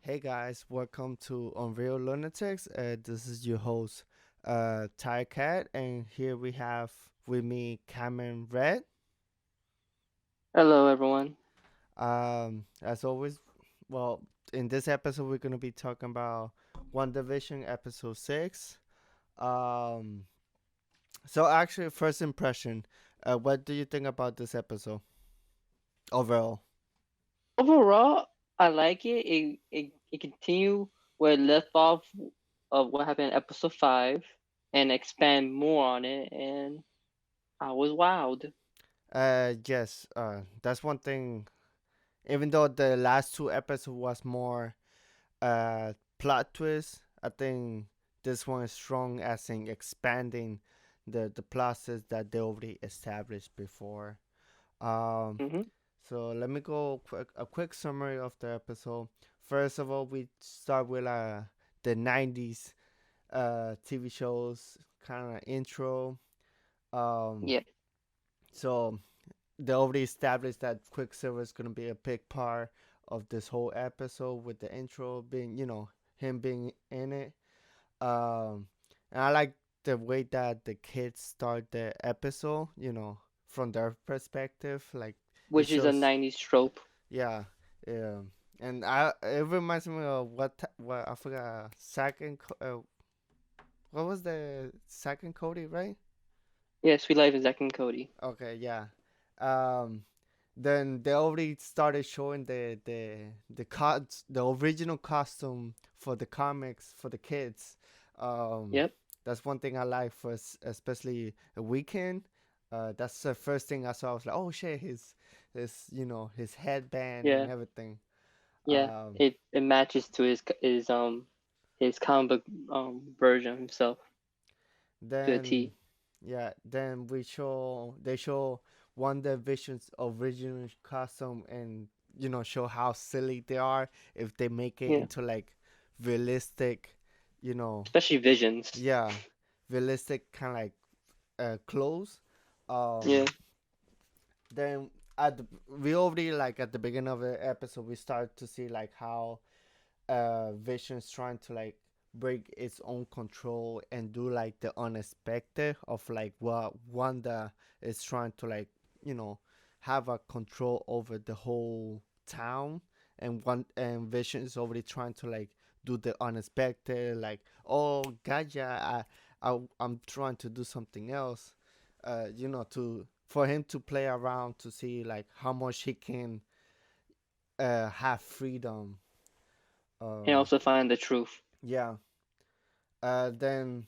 Hey guys, welcome to Unreal Lunatics. This is your host, Cat, and here we have with me Kamen Red. Hello, everyone. As always, well, in this episode we're gonna be talking about WandaVision episode 6. Um, so actually, first impression, what do you think about this episode overall? Overall, I like it. It continue where it left off of what happened in episode 5 and expand more on it, and I was wowed. Yes, that's one thing. Even though the last two episodes was more plot twist. I think this one is strong as in expanding the process that they already established before. Um, hmm so let me go a quick summary of the episode. First of all, we start with the '90s TV shows kind of intro. Um, Yeah, so they already established that Quicksilver is gonna be a big part of this whole episode with the intro being, him being in it. Um, and I like the way that the kids start the episode, from their perspective. Like it which is a shows, 90s trope. yeah, yeah. And it reminds me of what I forgot. What was the second Cody, right? Yeah, Sweet Life is Zack and Cody. Okay, yeah. Um, then they already started showing the original costume for the comics for the kids. Um, Yep. that's one thing I like for especially a weekend. That's the first thing I saw. I was like, oh shit, his headband and Yeah, everything. yeah. Um, It matches to his comic book version himself to a then T. yeah, then they show Wonder Vision's original costume and show how silly they are if they make it Yeah, into like realistic, you know, especially Visions. yeah, realistic kind of like clothes. Yeah, Then we already like at the beginning of the episode we start to see like how Vision's trying to like break its own control and do like the unexpected of like what Wanda is trying to like you know have a control over the whole town, and Vision is already trying to like do the unexpected, like, oh gotcha, I'm trying to do something else, to for him to play around to see like how much he can have freedom. and um also find the truth. yeah. Then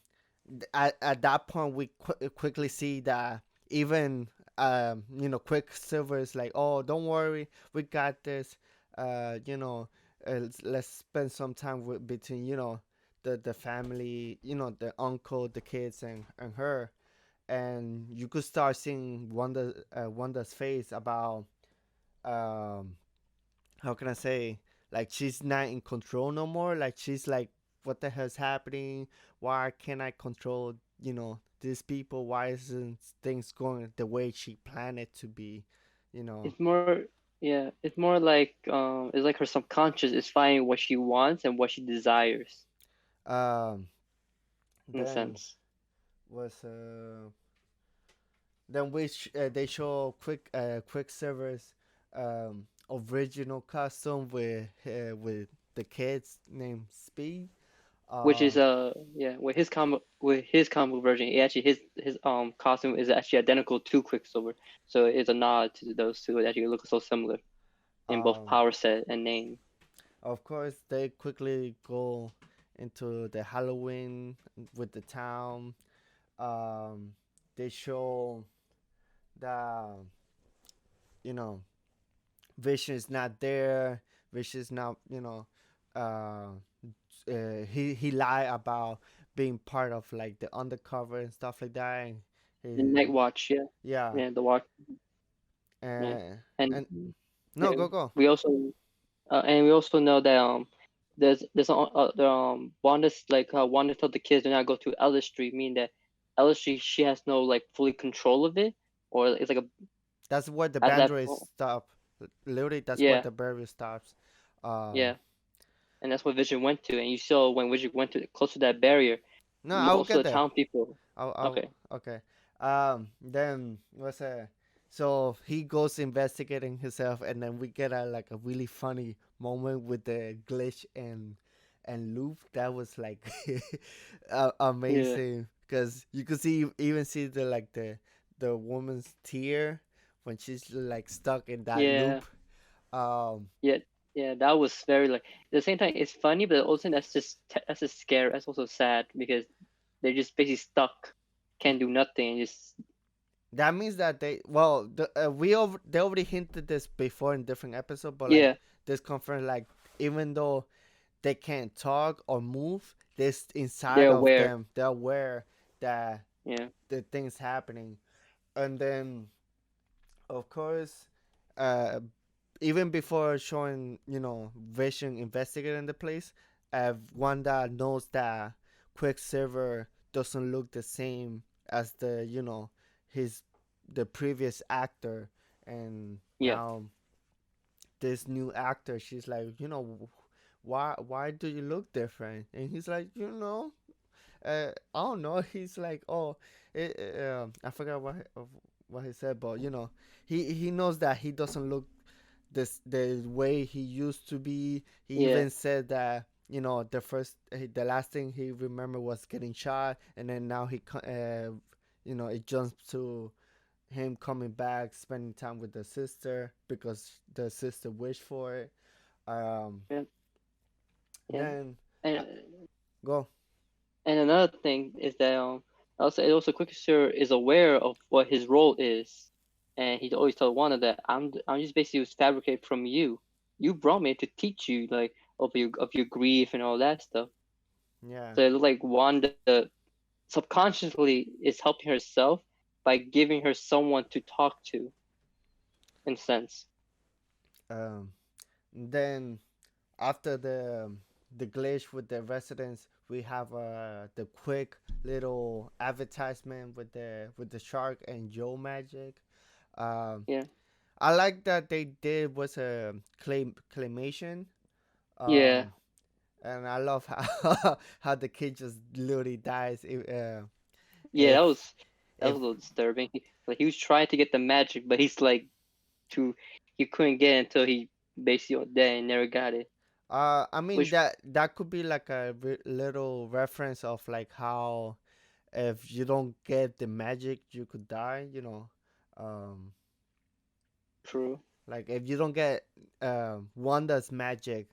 at that point we quickly see that even Quicksilver is like, oh, don't worry, we got this. Let's spend some time between the family, the uncle, the kids, and her, and you could start seeing Wanda's face about um how can I say, like she's not in control no more. Like she's like, what the hell's happening? Why can't I control these people? Why isn't things going the way she planned it to be? You know. It's more, yeah, it's like her subconscious is finding what she wants and what she desires Um. in a Then sense. was then which they show Quicksilver's original costume with the kids named Speed. Which is Um. yeah, with his comic version, his costume is actually identical to Quicksilver, so it's a nod to those two that actually look so similar in both Um. power set and name. Of course, they quickly go into the Halloween with the town. Um, they show that you know Vision is not there. Vision is not uh, he lied about being part of like the undercover and stuff like that. And The Night he, Watch, yeah, yeah, yeah, the watch, yeah, and and and no, and go. we also know that there's Wanda's like Wanda told the kids do not go to Ellis Street, meaning that Ellis Street she has no like fully control of it, or it's like a That's where the at that boundaries point, stop. Literally, that's where yeah, the barrier stops. Um, yeah, and that's what Vision went to. And you saw when Vision went to close to that barrier, No, I will most of get the there. town people. I'll Okay. okay. Then what's so he goes investigating himself, and then we get a like a really funny moment with the glitch and loop. That was like Yeah. amazing because you could see even see the woman's tear when she's like stuck in that Yeah. loop. Um, Yeah. Yeah. That was very like at the same time it's funny, but also that's just scary. That's also sad because they're just basically stuck, can't do nothing, and just that means that they already hinted this before in different episodes, but like yeah, this confirms like even though they can't talk or move, this inside they're of aware. them they're aware that Yeah. the things happening, and then of course, uh, even before showing Vision investigating the place, Wanda knows that Quicksilver doesn't look the same as his the previous actor, and Yeah. now this new actor, she's like, why do you look different? And he's like, I don't know. He's like, oh, I forgot what he said, but he knows that he doesn't look the way he used to be. He Yeah. even said that the last thing he remembered was getting shot, and then now it jumps to him coming back, spending time with the sister because the sister wished for it. Um, Yeah. Yeah. then uh, And go. and another thing is that also Quicksilver is aware of what his role is, and he always tells Wanda that I'm just basically was fabricated from you. You brought me to teach you like of your grief and all that stuff. Yeah. So it looks like Wanda subconsciously is helping herself by giving her someone to talk to, in a sense. Um, then after the glitch with the residents, we have the quick little advertisement with the shark and Joe Magic. Um, Yeah. I like that they did was a claymation. Yeah. Um, and I love how how the kid just literally dies Yeah. if That was if a little disturbing. Like he was trying to get the magic, but he's like too he couldn't get it until he basically dead and never got it. I mean Which that could be like a little reference of like how if you don't get the magic you could die, um true. like if you don't get Wanda's magic,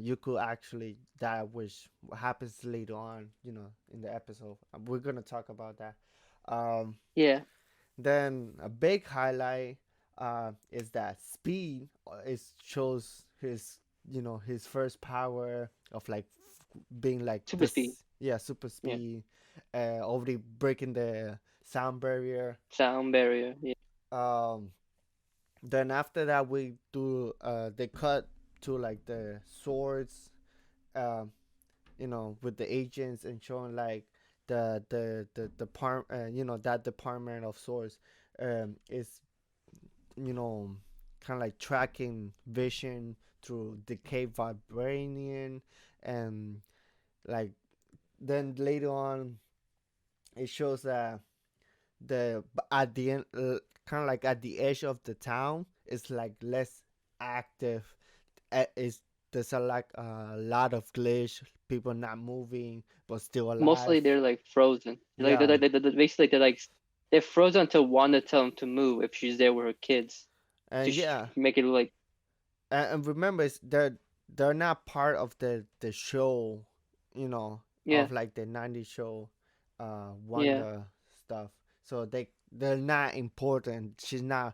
you could actually die, which happens later on, in the episode. We're gonna talk about that. um Yeah. then a big highlight is that speed is shows his first power of like being like Super speed. this, yeah, super Yeah. speed, already breaking the sound barrier. Sound barrier. Yeah. um then after that we do they cut to like the swords, um with the agents and showing like that department of swords is kind of like tracking Vision through decay vibranium, and like then later on it shows that the at the end, kind of like at the edge of the town, it's like less active. Is there's a lot of glitch, people not moving but still Mostly alive. they're like frozen. Yeah, Basically they're frozen until Wanda tell them to move if she's there with her kids to and yeah, make it look like and remember, they're not part of the show, yeah, of like the '90s show, yeah, Wanda stuff. So they're not important. She's not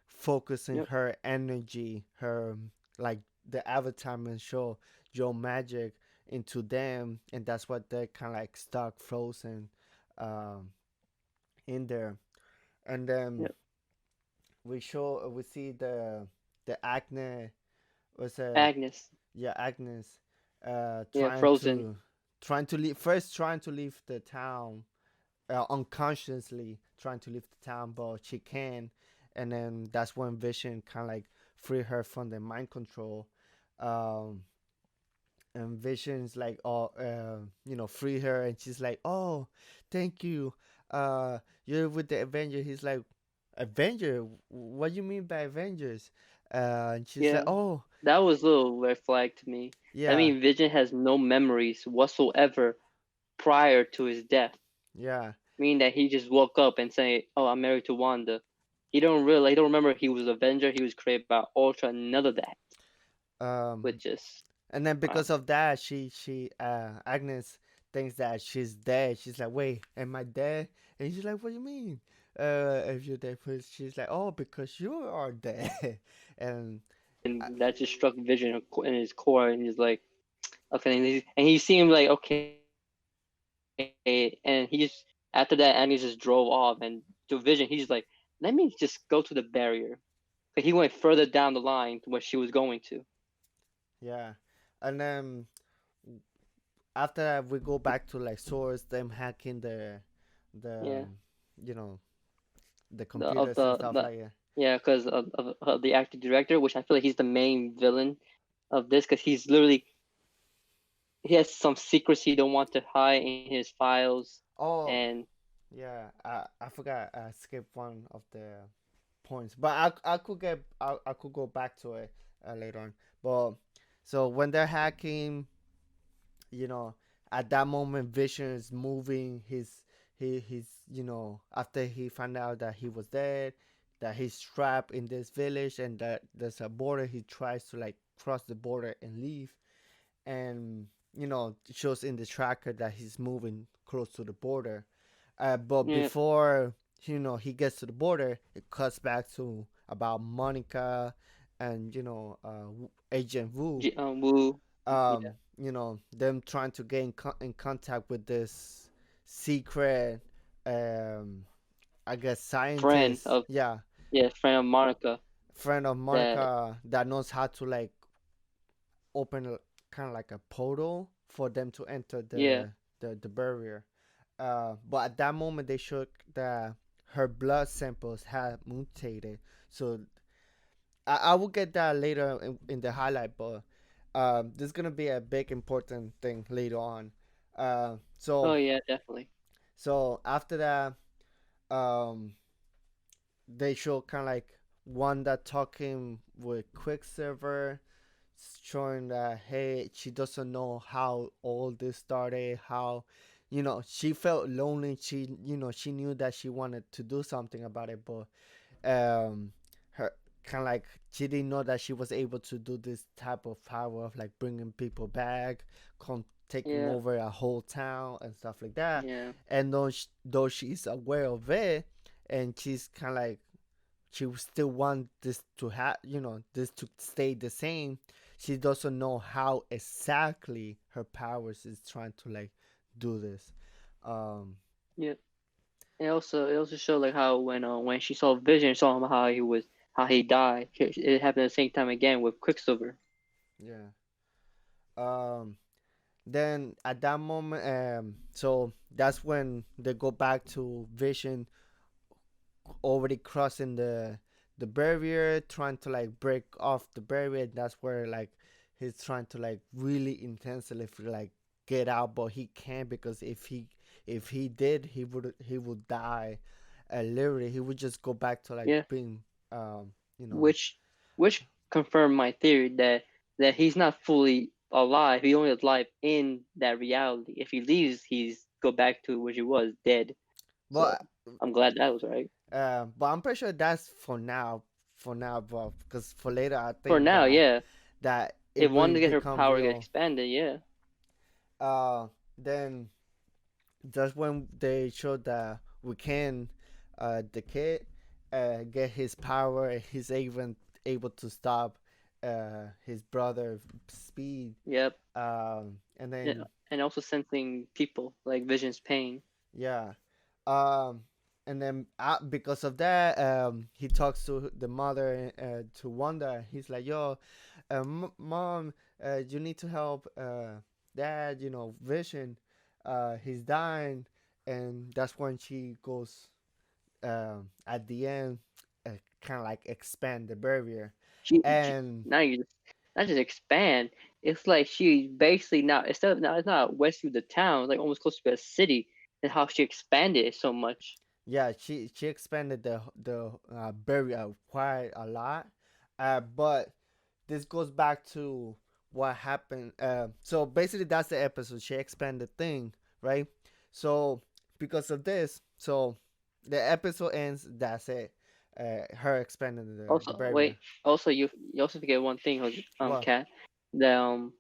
focusing yep, her energy, her like the advertisement show Joe Magic into them, and that's what they're kind of like stuck, frozen, um, in there. And then yep. we see the acne was a Agnes, yeah, Agnes, yeah, frozen. trying to leave the town, unconsciously trying to leave the town, but she can, and then that's when Vision kind of like free her from the mind control. Um, and Vision's like, oh, free her, and she's like, oh, thank you, you're with the Avenger. He's like, Avenger? What do you mean by Avengers? And she's like, Yeah, oh, that was a little red flag to me. I yeah, mean, Vision has no memories whatsoever prior to his death, yeah, meaning that he just woke up and say, "Oh, I'm married to Wanda." He don't remember he was Avenger. He was created by Ultra. None of that, um, which is and then wow. because of that, Agnes thinks that she's dead. She's like, wait, am I dead? And she's like, what do you mean? If you're dead, please. She's like, oh, because you are dead. and uh, And that just struck Vision in his core, and he's like, okay, and he seemed like okay, and he just after that, and he just drove off, and to Vision, he's like, let me just go to the barrier. But he went further down the line to where she was going to. yeah, and then after that, we go back to like source them hacking the Yeah, you know the the of computers and stuff the like that. yeah, because of the actor director, which I feel like he's the main villain of this, because he's literally he has some secrets he don't want to hide in his files, Oh, and yeah, I forgot. I skipped one of the points, but I could go back to it later on. But so when they're hacking, you know, at that moment, Vision is moving. He's after he found out that he was dead, that he's trapped in this village, and that there's a border. He tries to like cross the border and leave, and it shows in the tracker that he's moving close to the border. But yeah, before he gets to the border, it cuts back to about Monica and Agent Wu. Woo, yeah, Them trying to get in contact with this secret, I guess, friend scientist. of Yeah, yeah, friend of Monica. friend of That Monica that knows how to like open kind of like a portal for them to enter yeah, the barrier. But at that moment, they showed that her blood samples had mutated. So I will get that later in the highlight, but this is gonna be a big important thing later on. Uh, oh so yeah, definitely, so after that, um, they show kind of like Wanda talking with Quicksilver, showing that hey, she doesn't know how all this started, how she felt lonely. She knew that she wanted to do something about it, but her kind of like she didn't know that she was able to do this type of power of like bringing people back, taking yeah, over a whole town and stuff like that. yeah, And though she's aware of it, and she's kind of like she still want this to this to stay the same. She doesn't know how exactly her powers is trying to like do this. um yeah. It also showed like how when she saw Vision, saw him how he died. It happened at the same time again with Quicksilver. yeah. um then at that moment, so that's when they go back to Vision already crossing the barrier, trying to like break off the barrier. That's where like he's trying to like really intensely like get out, but he can't, because if he did, he would die. Literally, he would just go back to like Yeah, being um you know which which confirmed my theory that he's not fully alive. He only alive in that reality. If he leaves, he's go back to where he was dead. So but I'm glad that was right. but I'm pretty sure that's for now, but because for later I For think now, that yeah. it If will wanted to get her become power get real. expanded, yeah, Then that's when they showed that we can, the kid, get his power. And he's even able to stop his brother Speed. yep, And yeah. then And also sensing people like Vision's pain. yeah, um, and then because of that, he talks to the mother, to Wanda. He's like, "Yo, mom, you need to help dad. Vision, he's dying." And that's when she goes, at the end, kind of like expand the barrier, She and now you just not just expand. it's like she basically now instead of now it's not Westview the town, it's like almost close to a city, and how she expanded it so much. Yeah, she expanded the barrier quite a lot, but this goes back to what happened. So basically, that's the episode. She expanded thing, right? So because of this, so the episode ends. That's it. Her expanding the Also, wait, barrier. also you also forget one thing, What? Cat, the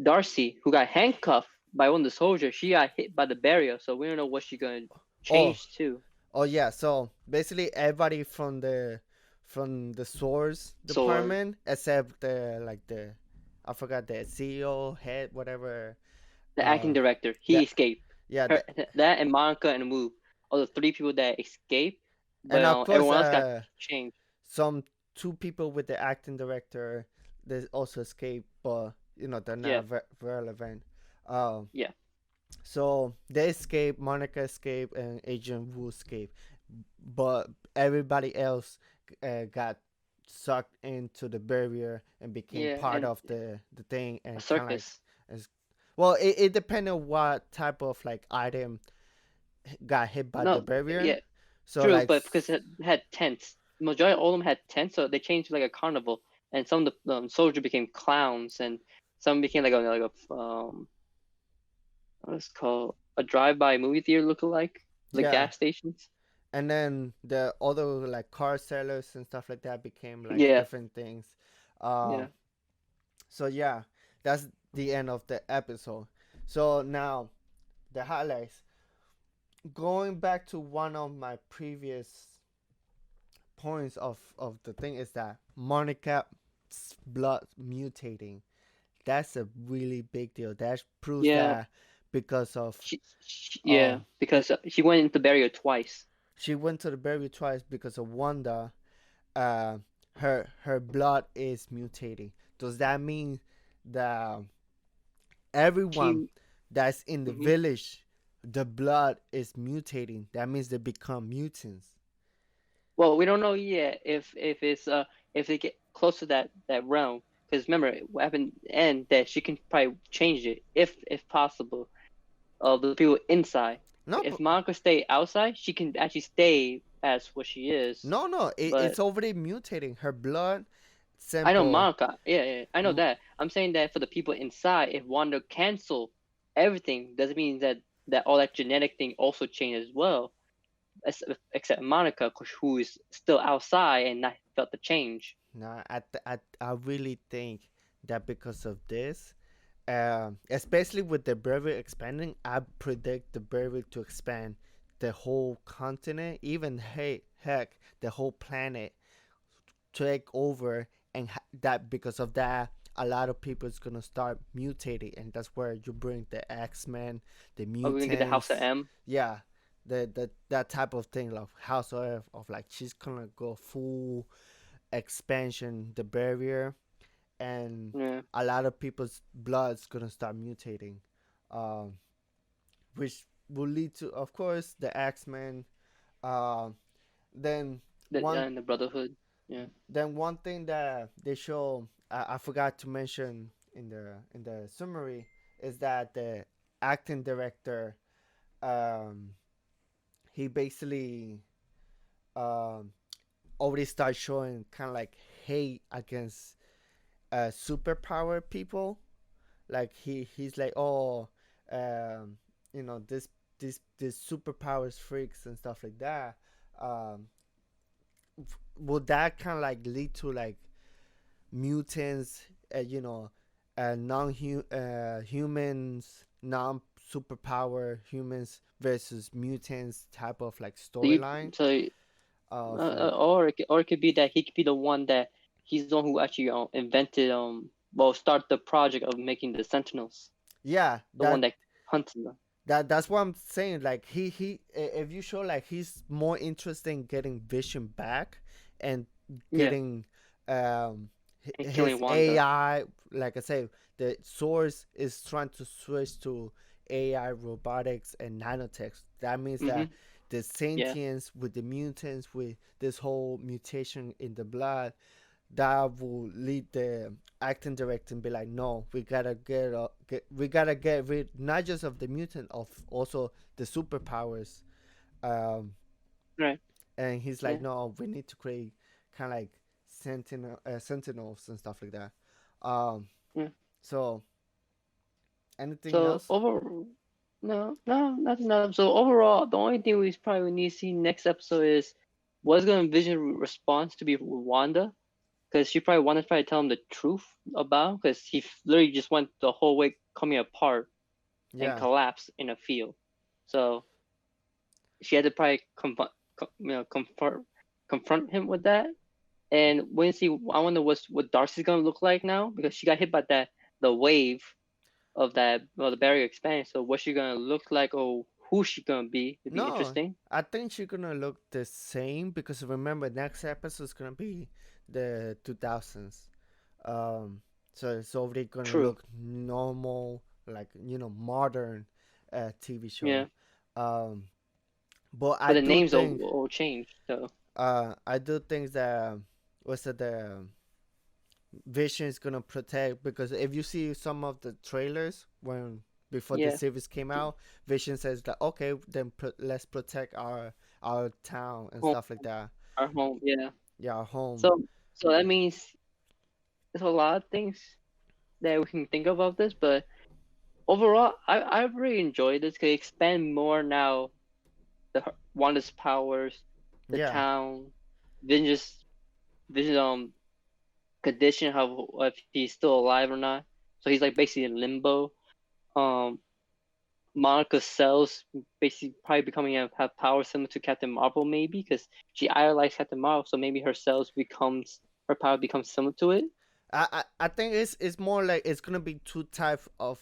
Darcy who got handcuffed by one of the soldiers, she got hit by the barrier, so we don't know what she's gonna Oh, change to. oh yeah. So basically, everybody from the source Sword, department except the like the I forgot the CEO head whatever. the acting Uh, director, he that escaped. yeah. Her, that and Monica and Wu are the three people that escaped, And but of course, everyone else got changed. some two people with the acting director they also escaped, but they're Yeah, not relevant. Um, yeah, so they escape, Monica escaped, and Agent Wu escaped, but everybody else got sucked into the barrier and became yeah, part and of the thing, a and kind of like circus. as well. It depended on what type of like item got hit by the No, barrier. yeah, So true, like but because it had tents, majority all of them had tents, so they changed to like a carnival, and some of the soldiers became clowns, and some became like a what's it called, a drive-by movie theater look-alike, like yeah, gas stations. and then the other like car sellers and stuff like that became like Yeah, different things. Uh, yeah, so yeah, that's the end of the episode. So now the highlights. Going back to one of my previous points of the thing is that Monica's blood mutating. That's a really big deal. That proves yeah. that because of uh Yeah, because she went into barrier twice. she went to the berry twice because of Wanda. uh, her blood is mutating. Does that mean that everyone She, that's in the mhm. village, the blood is mutating? That means they become mutants. Well, we don't know yet if they get close to that realm. Because remember, what happened and that she can probably change it if possible. Of the people inside. No, If Monica stay outside, she can actually stay as what she is. no, But it's already mutating. Her blood I know sample. Monica. Yeah, yeah, I know that. I'm saying that for the people inside, if Wanda cancel everything, doesn't mean that all that genetic thing also changes as well. Except Monica, who is still outside and not felt the change. Nah, I really think that because of this, especially with the berry expanding, I predict the berry to expand the whole continent, even heck, the whole planet, take over, and that because of that, a lot of people is gonna start mutating, and that's where you bring the X-Men, the Are we gonna get the House of mutants, M? yeah, the that type of thing, like House of Earth, of like she's gonna go full expansion, the barrier, and Yeah, a lot of people's blood's gonna start mutating, um, which will lead to, of course, the X-Men. Uh, then one and the Brotherhood. Yeah, one thing that they show, I forgot to mention in the summary, is that the acting director, um, he basically um, already starts showing kind of like hate against superpower people. Like he's like, oh, um, this this superpowers freaks and stuff like that. Um, would that kind of like lead to like mutants, non humans, non superpower humans versus mutants type of like so you storyline so of like, or it could be that he could be the one that he's the one who actually invented well start the project of making the Sentinels, yeah, the one that hunts them. that's what I'm saying. Like if you show like he's more interested in getting Vision back and Yeah, getting and killing his Wanda. AI. Like I say, the source is trying to switch to AI robotics and nanotech. That means that Mm-hmm. the Yeah, sentience with the mutants, with this whole mutation in the blood, that will lead the acting director and be like, no, we gotta get rid not just of the mutant, of also the superpowers. Um, Right. and he's like, Yeah. no, we need to create kind of like sentinels and stuff like that. Um, Yeah. so anything So else? over no, nothing else. So overall, the only thing we probably need to see next episode is what's gonna Vision response to be with Wanda, because she probably wanted to try to tell him the truth about, because he literally just went the whole way coming apart and Yeah. collapsed in a field. So she had to probably confront him with that. And when you see, I wonder what Darcy's gonna look like now, because she got hit by the wave of that, well, the barrier expanding. So what's she gonna look like, or who's she gonna be? It'd be No, interesting. I think she's gonna look the same because remember next episode is gonna be the 2000s. Um, so it's already gonna True. look normal, like modern, TV Yeah. show. Um, but But the names will change. So I do think that what's it the Vision is gonna protect, because if you see some of the trailers when before the yeah, series came out, Vision says that okay, then let's protect our town and home, stuff like that. our home. Yeah. Yeah, our home. So that means there's a lot of things that we can think about this, but overall, I really enjoyed this. Could expand more now. Wanda's powers, the Yeah, town, Vision's Vision condition, how if he's still alive or not. So he's like basically in limbo. Um, Monica's cells basically probably becoming have powers similar to Captain Marvel, maybe because she idolized Captain Marvel, so maybe her power becomes similar to it. I think it's more like it's gonna be two types of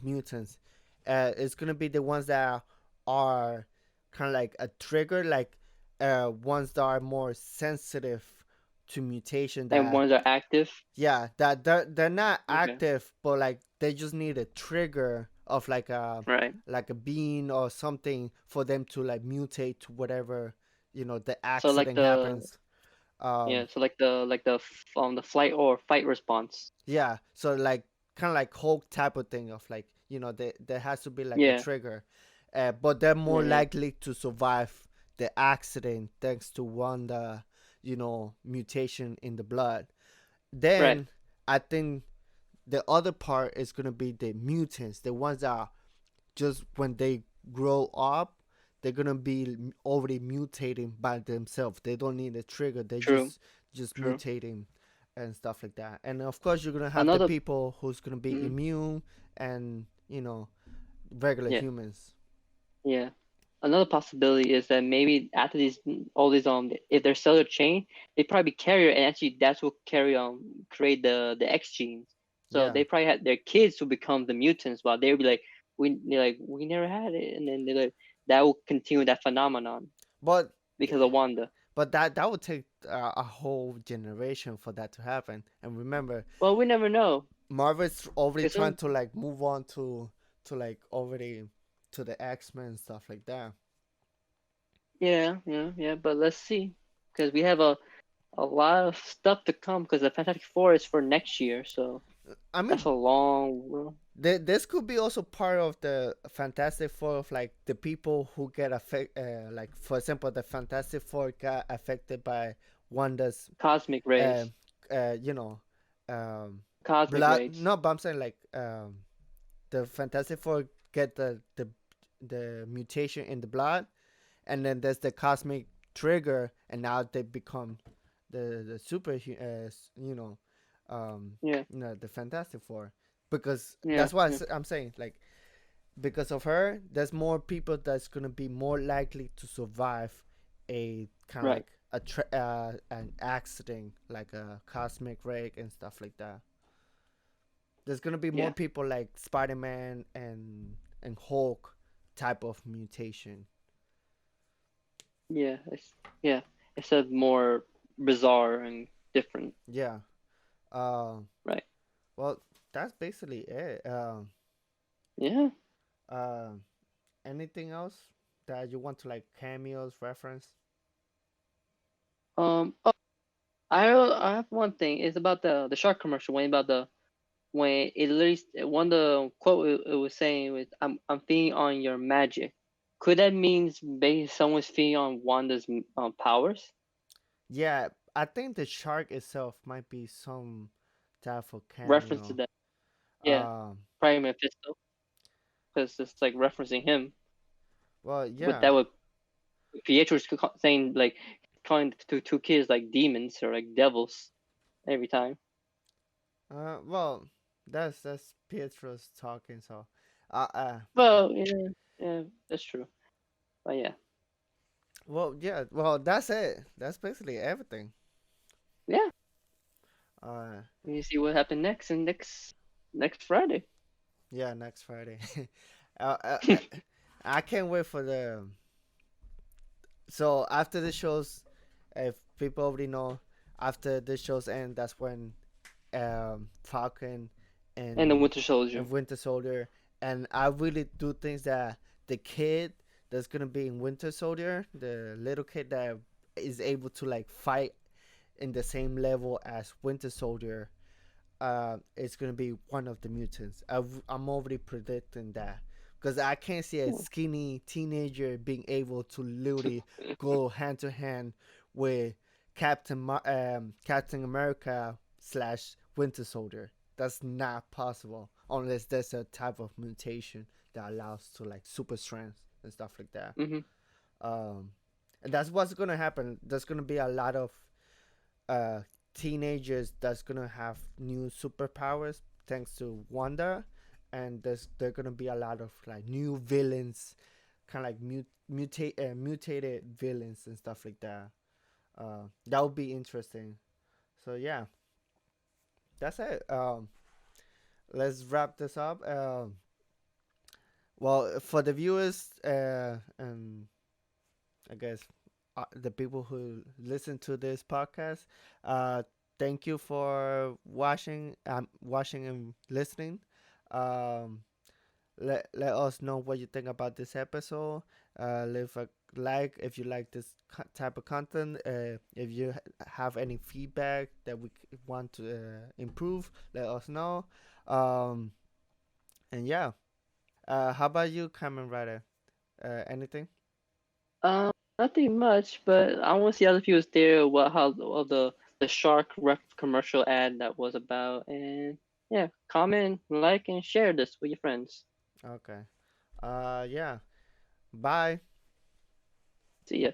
mutants. It's gonna be the ones that are kind of like a trigger, like ones that are more sensitive to mutation. And That ones are active. yeah, that they're not Okay, active, but like they just need a trigger of right. like a bean or something for them to like mutate to whatever the So like accident the happens. Um, so the flight or fight response. Yeah, so like kind of like Hulk type of thing of like there has to be like a Yeah, trigger, but they're more yeah, yeah. likely to survive the accident thanks to Wanda, mutation in the blood. Right. Then I think the other part is gonna be the mutants, the ones that are just when they grow up, they're gonna be already mutating by themselves. They don't need a trigger. They True. just True. mutating and stuff like that. And of course, you're gonna have the Another. people who's gonna be Mm, immune and regular yeah. humans. Yeah. Another possibility is that maybe after all these if they're cellular chain, they probably carrier, and actually that's what create the X genes. So Yeah, they probably had their kids who become the mutants, while they'll be like they're like we never had it, and then they're like that will continue that phenomenon but because of Wanda. that would take a whole generation for that to happen. And remember, Well, we never know. Marvel's already 'Cause trying to like move on to like already to the X-Men and stuff like that. yeah, yeah, yeah. But let's see, because we have a lot of stuff to come. Because the Fantastic Four is for next year, so I that's mean, a long. this could be also part of the Fantastic Four of like the people who get affected. Like for example, the Fantastic Four got affected by Wanda's, Cosmic uh, rays. you know, um, Cosmic blood. rays. No, but I'm saying like the Fantastic Four get the mutation in the blood, and then there's the cosmic trigger, and now they become the super um Yeah, the Fantastic Four, because yeah, that's what yeah. I'm saying, like because of her there's more people that's gonna be more likely to survive a kind of Right. like an accident like a cosmic ray and stuff like that. There's gonna be more Yeah, people like Spider-Man and Hulk type of mutation. yeah. Yeah. It's a more bizarre and different. Yeah. uh Right. well, that's basically it. Yeah. Uh, anything else that you want to like cameos reference? Oh, I have one thing. It's about the shark commercial. When it released one the quote it was saying was I'm feeding on your magic. Could that mean basically someone's feeding on Wanda's powers? Yeah, I think the shark itself might be some type of Reference to cameo. that. Yeah, Um, probably Mephisto because it's like referencing him. well, But yeah. that would Pietro's saying like calling two kids like demons or like devils every time. Well, that's Pietro's talking. So, uh, uh, Well, yeah, yeah, that's true. But yeah, well, yeah. Well, that's it. That's basically everything. yeah. Uh, You see what happened next and next Friday. yeah. Next Friday. uh, uh, uh, I can't wait for the. So after the shows, if people already know, after the shows end, that's when Falcon And the and Winter Soldier. Winter Soldier, and I really do think that the kid that's gonna be in Winter Soldier, the little kid that is able to like fight in the same level as Winter Soldier, is gonna be one of the mutants. I'm already predicting that because I can't see a skinny teenager being able to literally go hand to hand with Captain America slash Winter Soldier. That's not possible unless there's a type of mutation that allows to like super strength and stuff like that. Hmm. Um, and that's what's gonna happen. There's gonna be a lot of uh, teenagers that's gonna have new superpowers thanks to Wanda, and there's gonna be a lot of like new villains, kind of like mutated villains and stuff like that. That would be interesting. So yeah, that's it. Let's wrap this up. Well, for the viewers, and I guess the people who listen to this podcast, uh, thank you for watching and listening. Um, let us know what you think about this episode. Leave a like if you like this type of content. If you have any feedback that we want to improve, let us know. Um, and yeah, how about you, Cameron Ryder? Anything? Nothing much, but I want to see other people's there. What how the shark ref commercial ad that was about, and yeah, comment, like, and share this with your friends. Okay. Yeah. Bye. See ya.